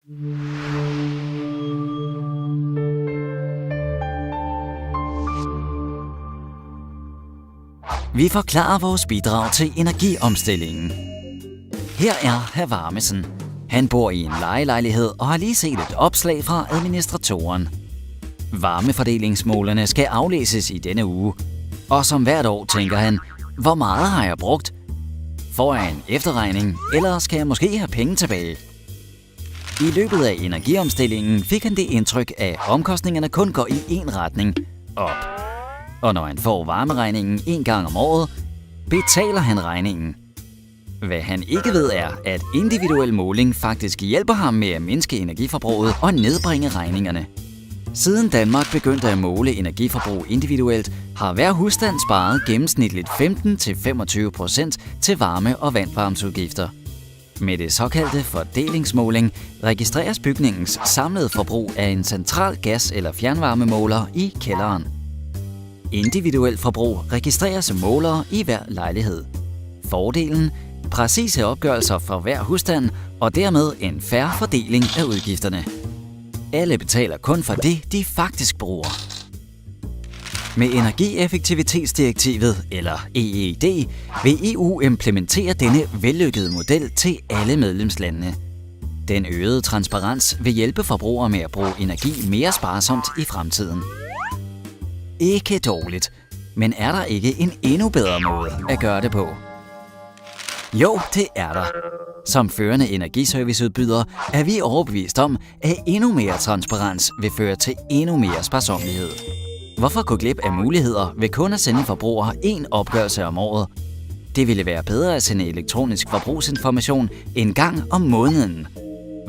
Vi forklarer vores bidrag til energiomstillingen. Her er hr. Varmesen. Han bor i en lejelejlighed og har lige set et opslag fra administratoren. Varmeforderingsmålerne skal aflæses i denne uge. Og som hvert år tænker han, hvor meget har jeg brugt? Får jeg en efterregning, eller skal jeg måske have penge tilbage? I løbet af energiomstillingen fik han det indtryk, at omkostningerne kun går i én retning, op. Og når han får varmeregningen en gang om året, betaler han regningen. Hvad han ikke ved er, at individuel måling faktisk hjælper ham med at mindske energiforbruget og nedbringe regningerne. Siden Danmark begyndte at måle energiforbrug individuelt, har hver husstand sparet gennemsnitligt 15-25% til varme- og vandvarmsudgifter. Med det såkaldte fordelingsmåling registreres bygningens samlede forbrug af en central gas- eller fjernvarmemåler i kælderen. Individuelt forbrug registreres målere i hver lejlighed. Fordelen: præcise opgørelser for hver husstand og dermed en fair fordeling af udgifterne. Alle betaler kun for det, de faktisk bruger. Med energieffektivitetsdirektivet, eller EED, vil EU implementere denne vellykkede model til alle medlemslandene. Den øgede transparens vil hjælpe forbrugere med at bruge energi mere sparsomt i fremtiden. Ikke dårligt, men er der ikke en endnu bedre måde at gøre det på? Jo, det er der. Som førende energiserviceudbyder er vi overbevist om, at endnu mere transparens vil føre til endnu mere sparsommelighed. Hvorfor gå glip af muligheder ved kun at sende forbrugere én opgørelse om året? Det ville være bedre at sende elektronisk forbrugsinformation en gang om måneden.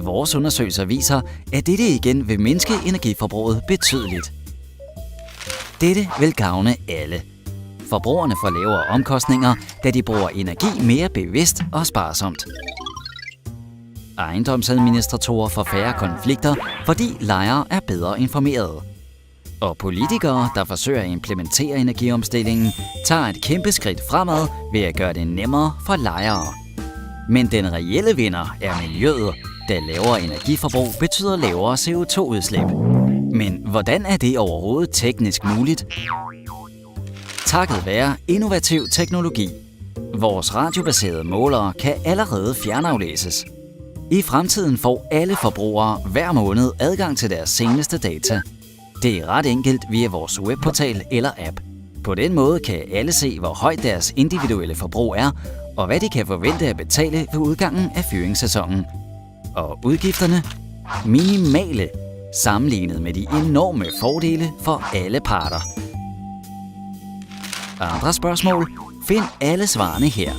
Vores undersøgelser viser, at dette igen vil mindske energiforbruget betydeligt. Dette vil gavne alle. Forbrugerne får lavere omkostninger, da de bruger energi mere bevidst og sparsomt. Ejendomsadministratorer får færre konflikter, fordi lejere er bedre informerede. Og politikere, der forsøger at implementere energiomstillingen, tager et kæmpe skridt fremad ved at gøre det nemmere for lejere. Men den reelle vinder er miljøet, da lavere energiforbrug betyder lavere CO2-udslip. Men hvordan er det overhovedet teknisk muligt? Takket være innovativ teknologi. Vores radiobaserede målere kan allerede fjernaflæses. I fremtiden får alle forbrugere hver måned adgang til deres seneste data. Det er ret enkelt via vores webportal eller app. På den måde kan alle se, hvor højt deres individuelle forbrug er, og hvad de kan forvente at betale ved udgangen af fyringssæsonen. Og udgifterne? Minimale, sammenlignet med de enorme fordele for alle parter. Andre spørgsmål? Find alle svarene her.